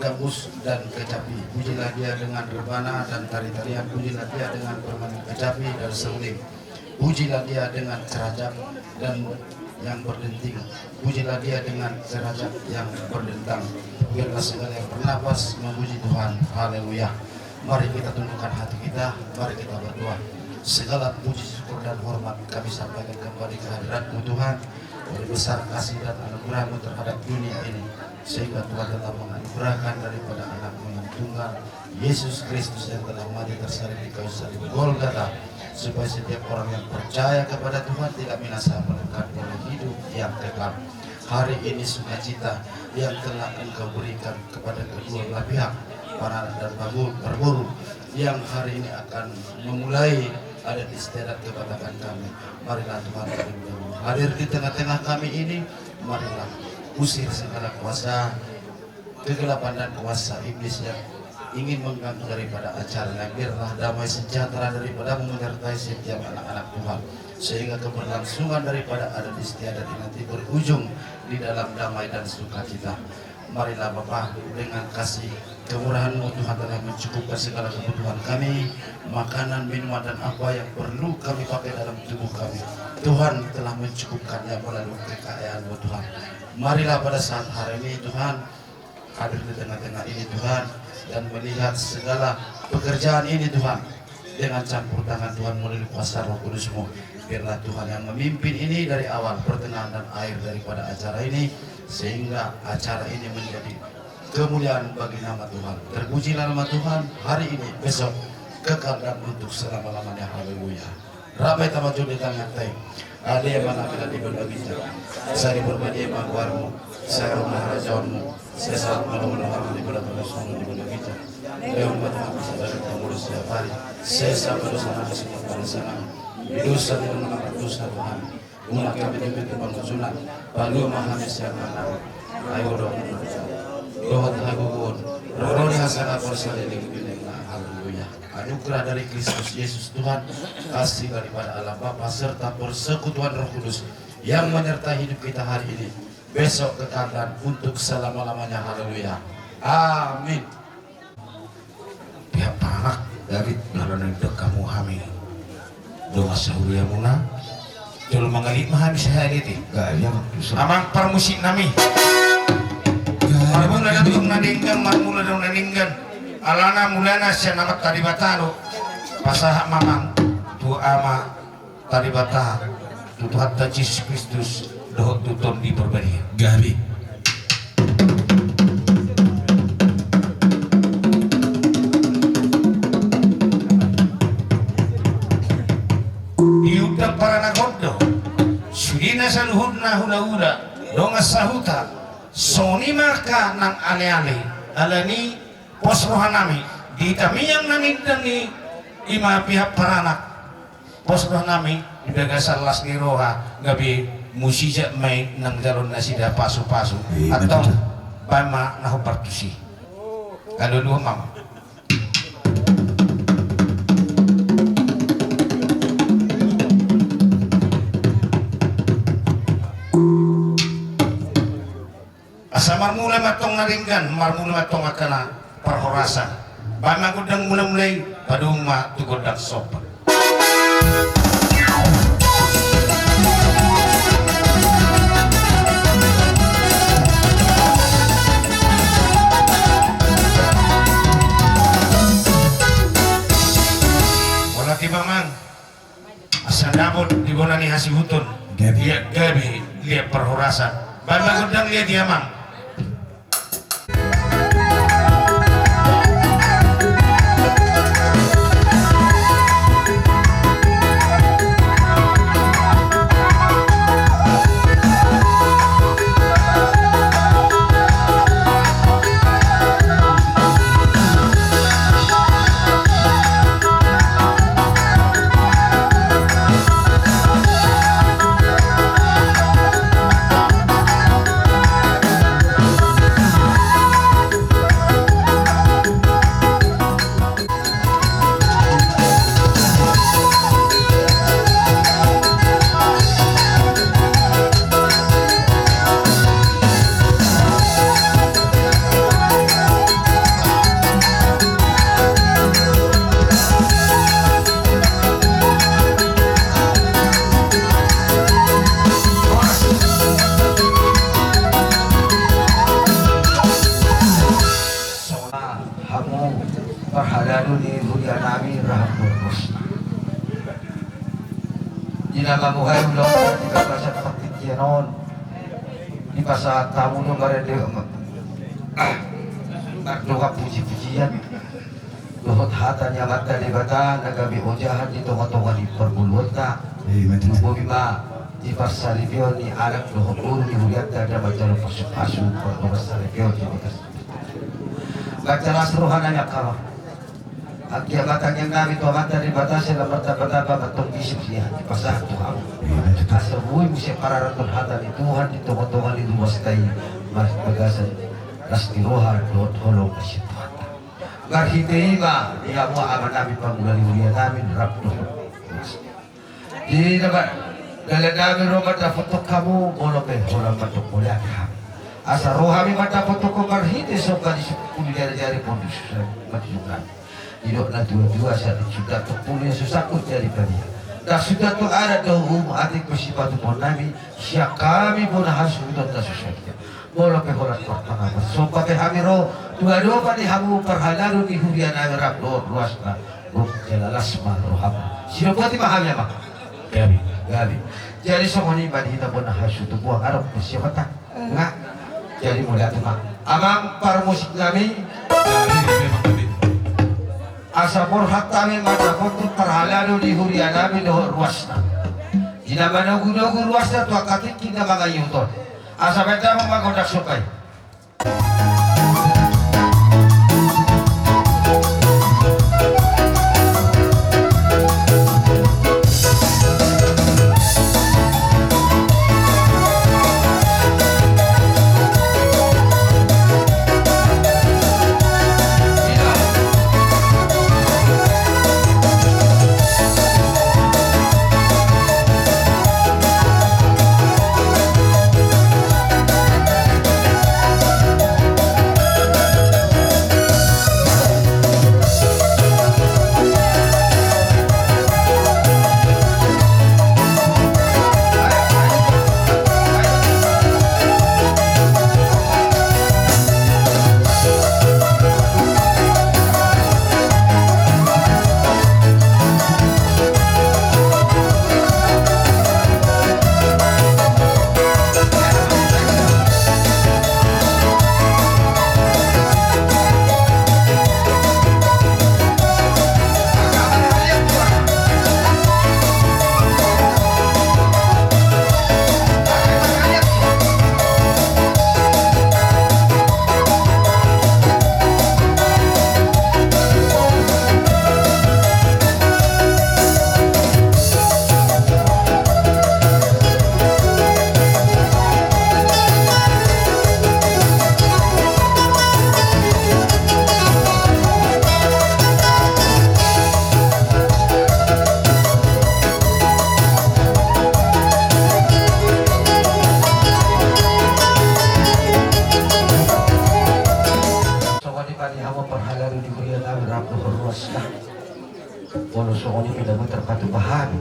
gambus dan kecapi, pujilah dia dengan rebana dan tari-tarian, pujilah dia dengan permainan kecapi dan seruling, pujilah dia dengan cerajap dan yang berdenting, pujilah dia dengan cerajap yang berdentang. Biarlah segala yang bernapas memuji Tuhan. Haleluya. Mari kita tundukkan hati kita, mari kita berdoa. Segala puji, syukur dan hormat kami sampaikan kembali ke hadirat-Mu Tuhan. Dari besar kasih dan anugerah-Mu terhadap dunia ini, sehingga Tuhan telah menganugerahkan daripada anak-Mu yang tunggal, Yesus Kristus yang telah mati tersalib di kayu salib Golgota, supaya setiap orang yang percaya kepada Tuhan tidak binasa, melainkan boleh hidup yang kekal. Hari ini sukacita yang telah Engkau berikan kepada kedua belah pihak, para dan berburu, yang hari ini akan memulai adat istiadat kebatakan kami. Marilah Tuhan hadir di tengah-tengah kami ini. Marilah usir segala kuasa kegelapan dan kuasa iblis yang ingin mengganggu daripada acaranya. Biarlah damai sejahtera daripada menyertai setiap anak-anak Tuhan, sehingga keberlangsungan daripada adat istiadat ini nanti berujung di dalam damai dan sukacita. Marilah Bapa, dengan kasih kemurahan-Mu Tuhan telah mencukupkan segala kebutuhan kami, makanan, minuman dan apa yang perlu kami pakai dalam tubuh kami. Tuhan telah mencukupkannya melalui kekayaan-Mu Tuhan. Marilah pada saat hari ini Tuhan hadir di tengah-tengah ini Tuhan, dan melihat segala pekerjaan ini Tuhan dengan campur tangan Tuhan melalui kuasa Roh Kudus-Mu. Biarlah Tuhan yang memimpin ini dari awal, pertengahan dan akhir daripada acara ini, sehingga acara ini menjadi kemuliaan bagi nama Tuhan. Terpujilah nama Tuhan hari ini, besok, kekal dan untuk selama-lamanya. Haleluya. Ramai tamajud di tangan tay. Ada yang mana bila diberbagikan. Saya berbagi mangwarmu, saya rumah rajaanmu, saya saat malam-malam di berat-berat di berbagikan. Leon batang bisa dari kamu setiap hari. Saya sampai dosa semua pada sana. Dosa di mana khusus Tuhan. Umat kami itu pangkusunan. Balu mahamis yang mana. Ayo dong. Doa Tuhan. Roh hasana persaliling bilang haleluya. Anugerah dari Kristus Yesus Tuhan, kasih daripada Allah Bapa serta persekutuan Roh Kudus yang menyertai hidup kita hari ini, besok kekal untuk selama-lamanya. Haleluya. Amin. Pihak panak David nalanan kamu hami. Doa sahuria muna. Jolo mangalit mahami sa haliti. Gaya Amang parmusik nami. Marmula na itong naninggan, marmula daw naninggan. Alana mulana siya namat talibatano. Pasaha mamang tu ama talibata. Tutuhat ta Jesus Kristus dohot tuton di perbari. Gabi. Diudak para nagondo. Sudina sa luhod na hula-hula. Donga sahuta. Soni maka nang ale-ale alani posrohan nami di kami yang nanindang ni ima pihak paranak posrohan nami ibaga salas ni roha gabi musija may nang jaron na sida paso-paso atau bama naho partusi kalau dua mam asa marmula matong naringgan, marmula matong akana perhorasan. Bama gudang mulai padung ma tugodang sopan. Wala ti mamang asa nabot di bona ni hasihutun. Lihat gabi, lihat perhorasan. Bama gudang lihat dia mang. Nakabuhay mo lang di ka sa pagtityanon di pa sa tamo nung karede nagduka puji-pujian dohot hata niya mata di bata nagabi ojahan di tonga-tonga di perbulota bumima di pasalibyo ni anak dohot uru di huliata ada baca pasu-pasu persalibyo di baca nasruhananya kalah Akiabatan yang nabi to mata di batas la martabata batong isip siya di pasah Tuhan. Kasabuhi mo siya pararatun hata ni Tuhan di tungo-tungo ni luwas tayo mas bagasan rastirohan doot holong na siya Tuhan. Garhiti ba iya mo ama nabi pangulali ulian namin rapto. Di naman dala namin ro mata fotok kamu molo pe holang matok ulian kami. Asa rohami mata fotok ko garhiti so kadis puli jari-jari pondus matiukan. Tidak na dua-dua saat sudah terpulia sesakut dari kami. Dah sudah tu ada doa adik bersifat pun nami siap kami pun harus sudah tak susah. Bola keholat pertama. So pakai hamiro dua-dua pada hamu perhalalu di hurian Arab luas na. Jelalas maroham. Siapa ti paham ya mak? Gabi. Jadi semua ni bagi kita pun harus tu buang Arab siapa tak? Enggak. Jadi mulai tu mak. Amang para musik kami. Asapor hatami matapot parhalalo di hurian namin dohor ruasna. Jina manogu-nogu ruasna tu akatik kita mga yuton. Asa benta mong magodak supay. manusia ini tidak terpatu pahami.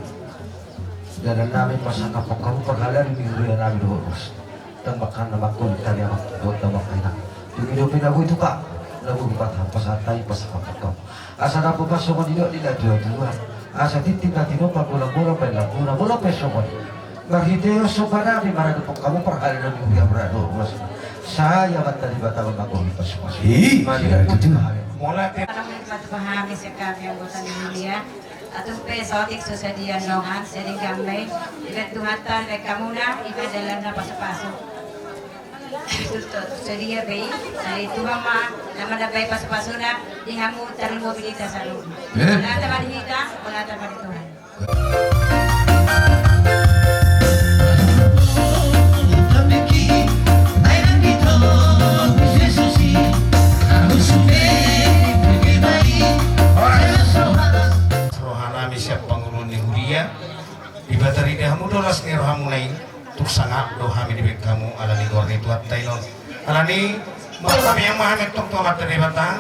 Dan namin pasang kapok kamu perhalan di dunia namin lurus. Tembakan nama kulit tali amak buat nama kainak. Yung hidupin ako itu pak. Lagu bukat hampas atay pasang kapok kamu. Asa na po pa sumon dito tidak dua-dua. Asa titik na tino pagbulang-bulang pa ilang pa sumon. Marhideo sopa namin maradupok kamu perhalan di dunia berado. Saya batali batawan ako pas-pas. Para magpapahami sa kami ang buta ni Julia. Atong pesotik susadian nohan, sering kami. Ibat tuhatan, baik kamu na, ibat dalam na pasapasok. Sudia bay, sa itu mama, naman na bay pasapasok na, di hamu taring mobilitas sa loob. Wala taman hita, wala taman Tuhan. Ibatari dia hamu dolas ni rohamu lain tuk sangat dohami di kamu ala ni gorni tuat tainon ala ni kami yang mahamet tok to materi batang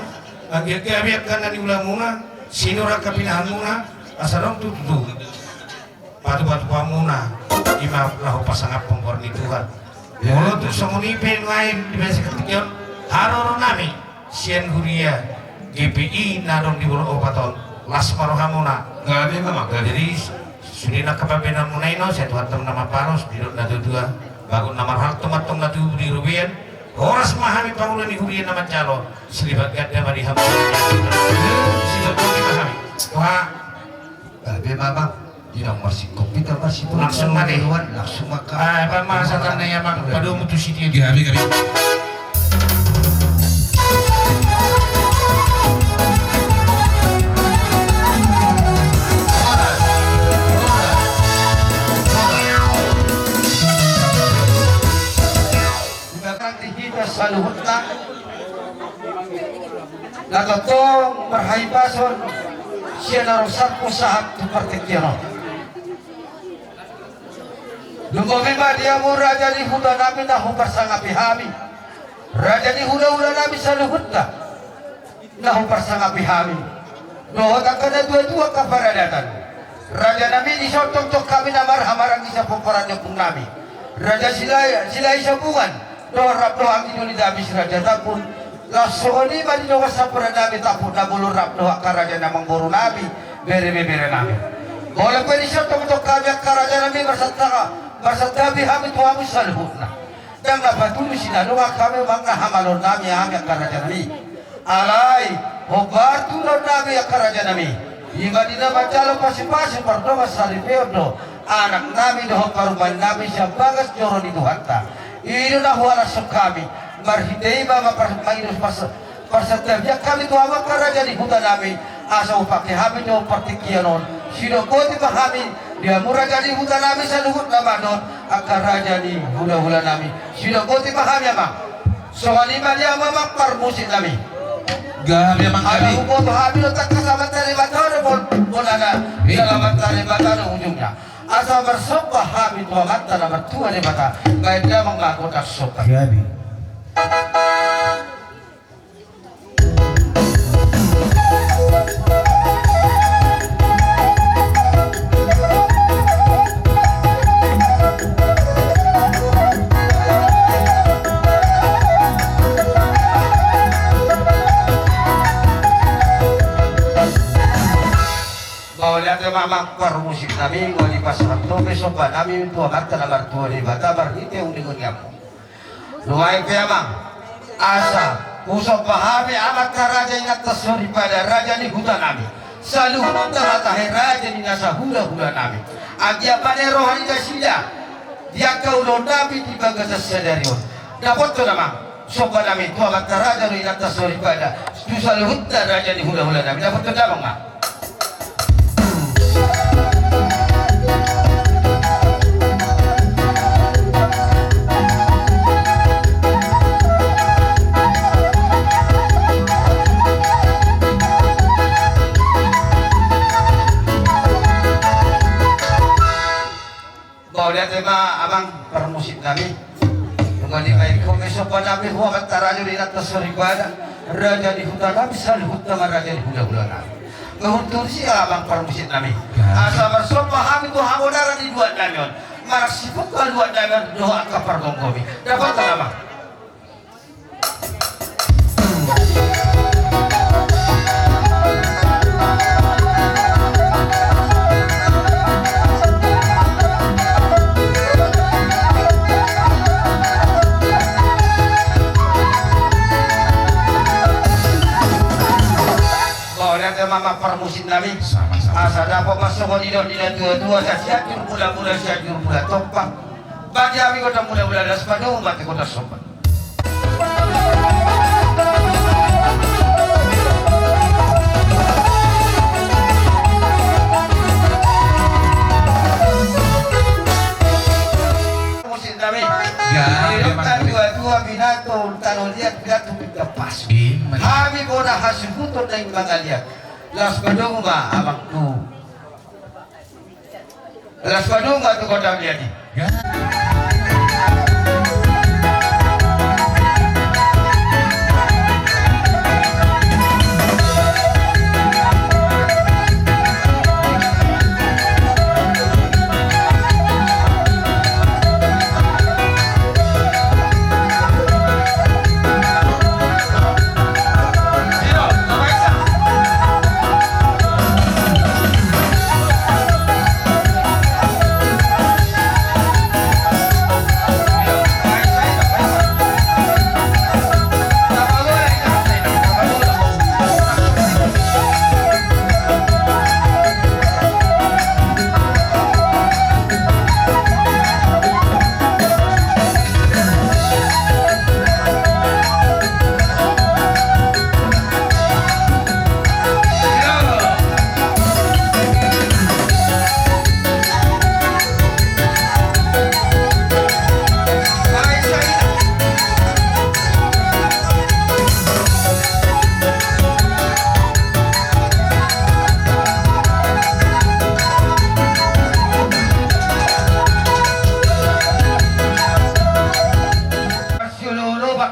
agil ke abiak kana ni ulamuna sinura kapinahan muna asarong tutu batu-batu pamuna ima lahu pasangap penggorni tuat mulo tuk samuni pen lain di besi ketikyon haroro nami sien huria GPI narong di buru obaton las marohamuna gabi mama jadi Sudina kapabenan munay no, sa tuhatang nama paros, bilog na dudua, bago namar harto matong na di rubian, oras mahami pangulan ni Hulian naman jalo, silibat ganda mariham. Silibat ko di mahami. Wah, Tapi mamang tidak masih kopi tak masih langsung mati. Langsung makan. Pamasakan na yamang, padu mo to siti di gabi. Saluhutna nagatong marhaibason siya narosak po sa partikyano lumabima dia mo raja ni Huda namin na humpar sa ngapihami raja ni Huda namin sa luhutna na humpar sa ngapihami nohot ang kada dua-dua kaparadatan raja namin isotong-tok kami na marhamarang isa pumparanyo kong namin raja sila isabukan rap doang ini udah habis raja tapun langsung ini mandi doang sapura nabi tapun nabulu rap doang karaja namang buru nabi bere nabi boleh pun isu untuk kami karaja nabi bersatabi kami tuamu salhutna dan dapat tulis ini doang kami mangna hamalon nabi kami karaja nabi alai hobar tulon nabi karaja nabi ibadina bacalo pasi-pasi perdoa salipeo anak nabi doang karuban nabi siapa bagas joron itu hatta ini na huwala sa kami marhidei ba mapamayros parsatavya kami tuwa makaraja ni Huda namin asa upake kami no partikyanon sinokoti pa kami dia muraja ni Huda namin sa luhut naman nun ang karaja ni Huda namin sinokoti pa kami ama so alima dia mamakparmusin namin gabi amang kami ada upo kami no takkasaman talibatano bola na ilaman talibatano ujungnya asa bersopa kami tua mata na bertua di mata kaya dia mengaku tak sopa gabi mamang musik nami wali pasang to besok pa nami tua mata na bertua di mata berhite undingon yapo luai pemang asa usop pahami amat karaja ingat tasori pada raja ni Huda nami salu mata raja ni nasa hula nami agia pada rohani dasila dia kau nabi di bagasa sedarion dapat tu nama sopa nami tua mata raja ni ingat tasori pada tu salu raja ni hula nami dapat tu nama mak tema abang permusik nami mengani baik komiso nabi huwa katarajo di atas soribada raja di Huda nabi salhut nama raja di Huda nabi ngehuntur si abang permusit nami asa bersama kami tuh hamodara di dua damion marak sibuk kal dua damion doa ke pergongkomi dapat tak abang mama permusit nami asa dapat masuk di dua saya siapin mula-mula siapin mula tompang bagi kami kota mula-mula das pada umat kota sopan permusit nami hidup dua binato tanah liat binato kita pas kami kota hasil butuh dan bangga liat Las Padung ba abang tu. Las Padung ba tu kota dia ni.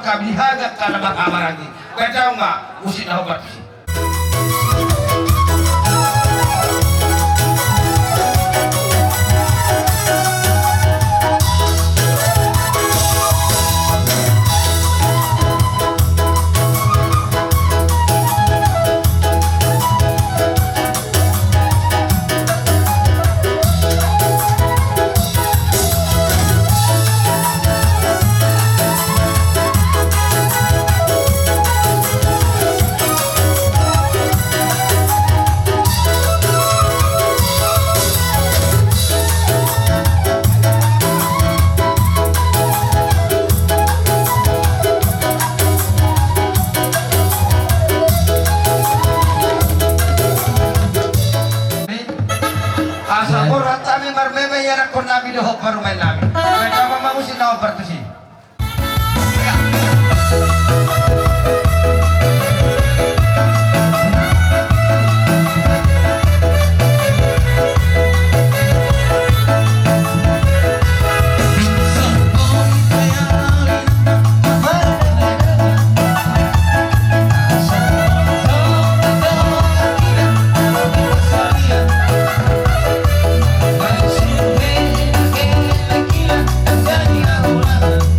Kabihaga karena makamaragi. Kacau nggak? Usin obat sih. Kon nabi dohok baru main nabi. Kenapa mau sih nawa bertusi? Love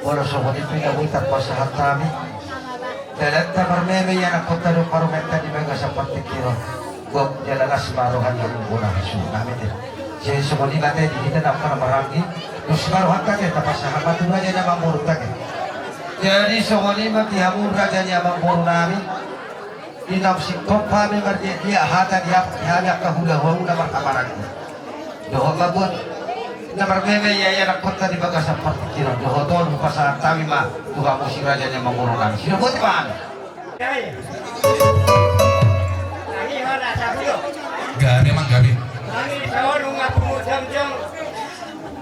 Ora sobat itu kita pasahat kami. Dalam kamar meme yang aku taruh parumeta di baga seperti kiro. Gok jalan asmarohan yang menggunakan hasil kami deh. Jadi semua ini katanya di kita dapat merangi. Terus marohan katanya tapi sahabat itu aja nama murut katanya. Jadi semua ini mati hamur rajanya mengurung kami. Inapsi kompami berdia dia hata dia hanya kahula-hula nama kamaran. Doa babon. Namar meme ya nak kota di baga seperti kiro. Doa ton pasahat kami mah Tuhan musik rajanya mengurung kami. Sudah buat mana? Gabi emang gabi. Kami sahur rumah jam-jam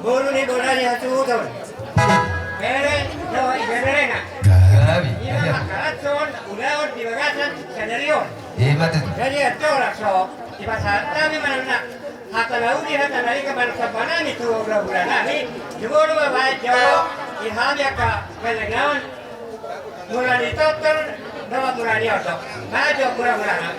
bolu ni bola ni hatu tahun. Kere, jauh kere na. Gabi. Ia makarat son, ular di bagasan kanarion. Mati. Jadi itu lah so. Di pasar kami mana nak. Hata laudi hata lari ke mana sabana ni tu bulan ni. Juga rumah baik jauh. Ihamnya ke pelengawan. Mulai total, dapat mulai otak. Baik murah-murah.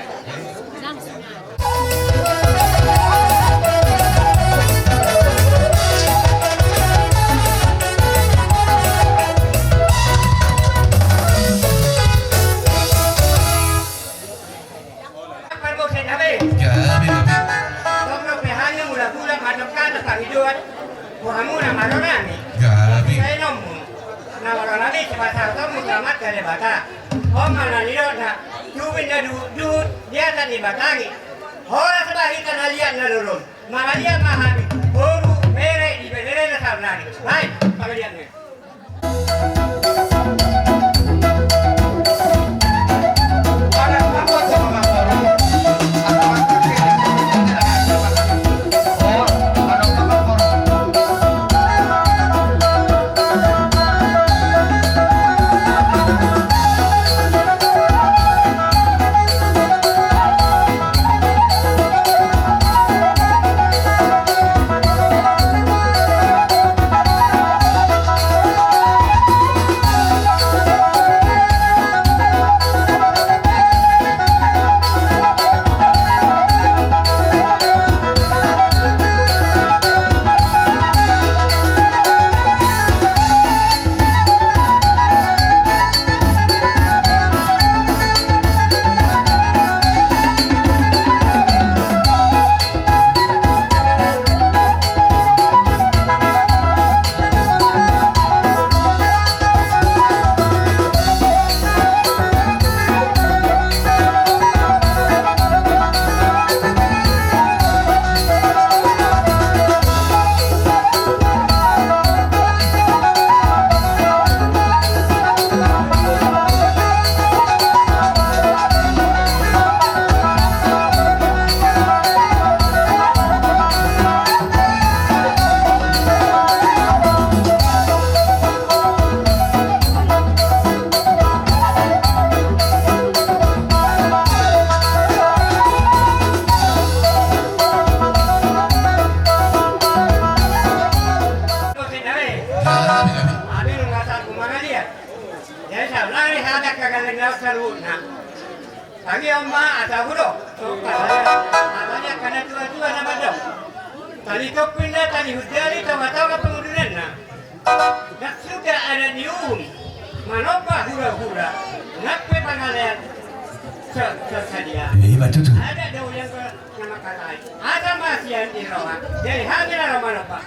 Dia tadi batagi. Orang sebagai kanalian nalurun. Malaria mahami. Boru mere di bedere na sablani. Baik, pagalian ni. Lagi amma atau budo, katanya karena tua-tua nama dong. Tali pindah, tali hujari, tahu-tahu pengunduran nah. Nak sudah ada dium, manopa hura-hura, ngape pangalian sesadia. Ada daun yang nama katai, ada masih yang dirawat, jadi hamil manopa.